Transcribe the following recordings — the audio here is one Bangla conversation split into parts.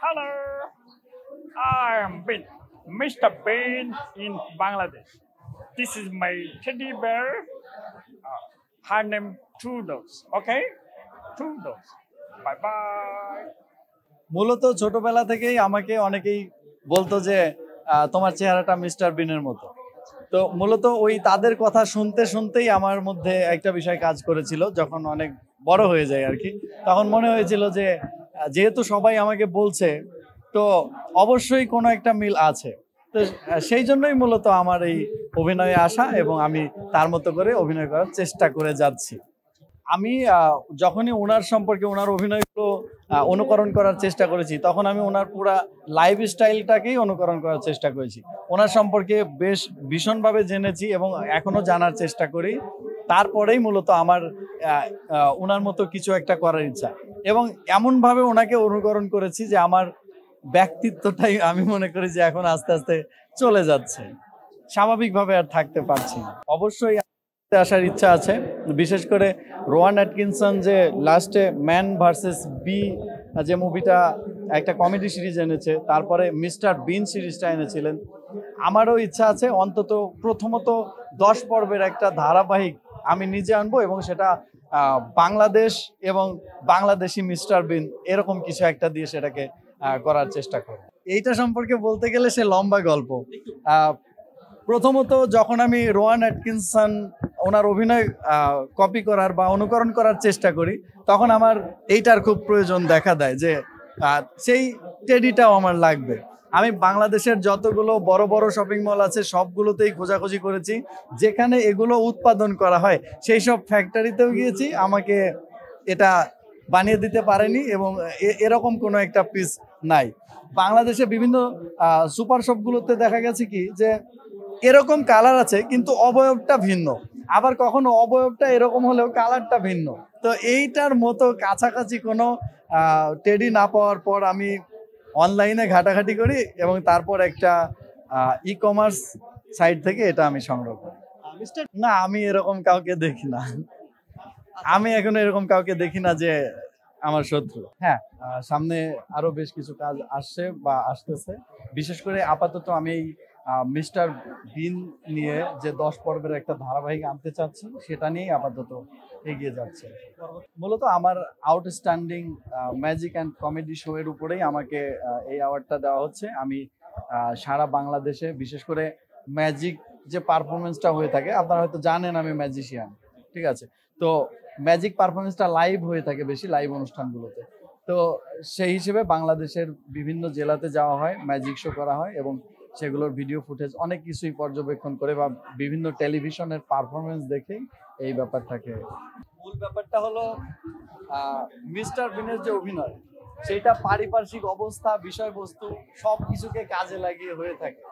Hello, I am Bin, Mr. Bean in Bangladesh. This is my teddy bear. Her name Toodles. Okay, Toodles. Bye bye. মূলত ছোটবেলা থেকেই আমাকে অনেকেই বলতো যে তোমার চেহারাটা মিস্টার বিনের মতো। তো মূলত ওই তাদের কথা শুনতে শুনতেই আমার মধ্যে একটা বিষয় কাজ করেছিল। যখন অনেক বড় হয়ে যায় আর কি, তখন মনে হয়েছিল যে যেহেতু সবাই আমাকে বলছে, তো অবশ্যই কোনো একটা মিল আছে। তো সেই জন্যই মূলত আমার এই অভিনয়ে আসা এবং আমি তার মতো করে অভিনয় করার চেষ্টা করে যাচ্ছি। আমি যখনই ওনার সম্পর্কে ওনার অভিনয়গুলো অনুকরণ করার চেষ্টা করেছি, তখন আমি ওনার পুরা লাইফ স্টাইলটাকেই অনুকরণ করার চেষ্টা করেছি। ওনার সম্পর্কে বেশ ভীষণভাবে জেনেছি এবং এখনো জানার চেষ্টা করি। তারপরেই মূলত আমার ওনার মতো কিছু একটা করার ইচ্ছা, এবং এমনভাবে ওনাকে অনুকরণ করেছি যে আমার ব্যক্তিত্বটাই আমি মনে করি যে এখন আস্তে আস্তে চলে যাচ্ছে, স্বাভাবিকভাবে আর থাকতে পারছি না। অবশ্যই আসার ইচ্ছা আছে, বিশেষ করে রোয়ান অ্যাটকিনসন যে লাস্টে ম্যান ভার্সেস বি যে মুভিটা একটা কমেডি সিরিজ এনেছে, তারপরে মিস্টার বিন সিরিজটা এনেছিলেন। আমারও ইচ্ছা আছে অন্তত প্রথমত 10 পর্বের একটা ধারাবাহিক আমি নিজে আনবো, এবং সেটা বাংলাদেশ এবং বাংলাদেশি মিস্টার বিন এরকম কিছু একটা দিয়ে সেটাকে করার চেষ্টা করব। এইটা সম্পর্কে বলতে গেলে সে লম্বা গল্প। প্রথমত যখন আমি রোয়ান অ্যাটকিনসন ওনার অভিনয় কপি করার বা অনুকরণ করার চেষ্টা করি, তখন আমার এইটার খুব প্রয়োজন দেখা দেয় যে সেই টেডিটাও আমার লাগবে। আমি বাংলাদেশের যতগুলো বড় বড় শপিং মল আছে সবগুলোতেই খোঁজাখুঁজি করেছি, যেখানে এগুলো উৎপাদন করা হয় সেই সব ফ্যাক্টরিতেও গিয়েছি, আমাকে এটা বানিয়ে দিতে পারেনি এবং এরকম কোনো একটা পিস নাই। বাংলাদেশে বিভিন্ন সুপার শপগুলোতে দেখা গেছে কি যে এরকম কালার আছে কিন্তু অবয়বটা ভিন্ন, আবার কখনো অবয়বটা এরকম হলেও কালারটা ভিন্ন। তো এইটার মতো কাছাকাছি কোনো টেডি না পাওয়ার পর আমি অনলাইনে ঘাটাঘাটি করি এবং তারপর একটা ই কমার্স সাইট থেকে এটা আমি সংগ্রহ করি। না, আমি এরকম কাউকে দেখি না। আমি এখন এরকম কাউকে দেখি না যে আমার শত্রু। হ্যাঁ, সামনে আরো বেশ কিছু কাজ আসছে বা আসতেছে। বিশেষ করে আপাতত আমি এই মিস্টার বিন নিয়ে যে 10 পর্বের একটা ধারাবাহিক আনতে চাচ্ছি, সেটা নিয়েই আপাতত এগিয়ে যাচ্ছে। মূলত আমার outstanding magic and comedy show এর উপরেই আমাকে এই অ্যাওয়ার্ডটা দেওয়া হচ্ছে। আমি সারা বাংলাদেশে বিশেষ করে ম্যাজিক যে পারফরমেন্সটা হয়ে থাকে, আপনারা হয়তো জানেন আমি ম্যাজিশিয়ান, ঠিক আছে? তো ম্যাজিক পারফরমেন্সটা লাইভ হয়ে থাকে বেশি, লাইভ অনুষ্ঠানগুলোতে। তো সেই হিসেবে বাংলাদেশের বিভিন্ন জেলাতে যাওয়া হয়, ম্যাজিক শো করা হয় এবং সেগুলোর ভিডিও ফুটেজ অনেক কিছুই পর্যবেক্ষণ করে বা বিভিন্ন টেলিভিশনের পারফরমেন্স দেখে এই ব্যাপারটাকে। মূল ব্যাপারটা হলো মিস্টার বিনের যে অভিনয়, সেটা পারিপার্শ্বিক অবস্থা, বিষয়বস্তু সব কিছুকে কাজে লাগিয়ে হয়ে থাকে।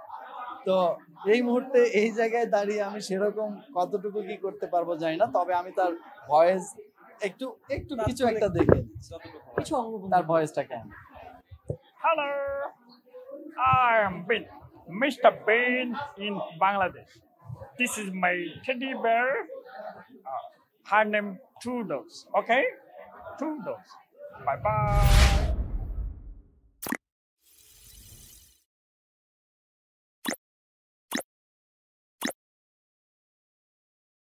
তো এই মুহূর্তে এই জায়গায় দাঁড়িয়ে আমি সেরকম কতটুকু কি করতে পারবো জানি না, তবে আমি তার ভয়েস একটু একটু কিছু একটা দেখে তার ভয়েসটা কেমন। Hello, I am Bin, Mr. Bean in Bangladesh. This is my teddy bear. Her name Toodles. Okay, Toodles. Bye bye.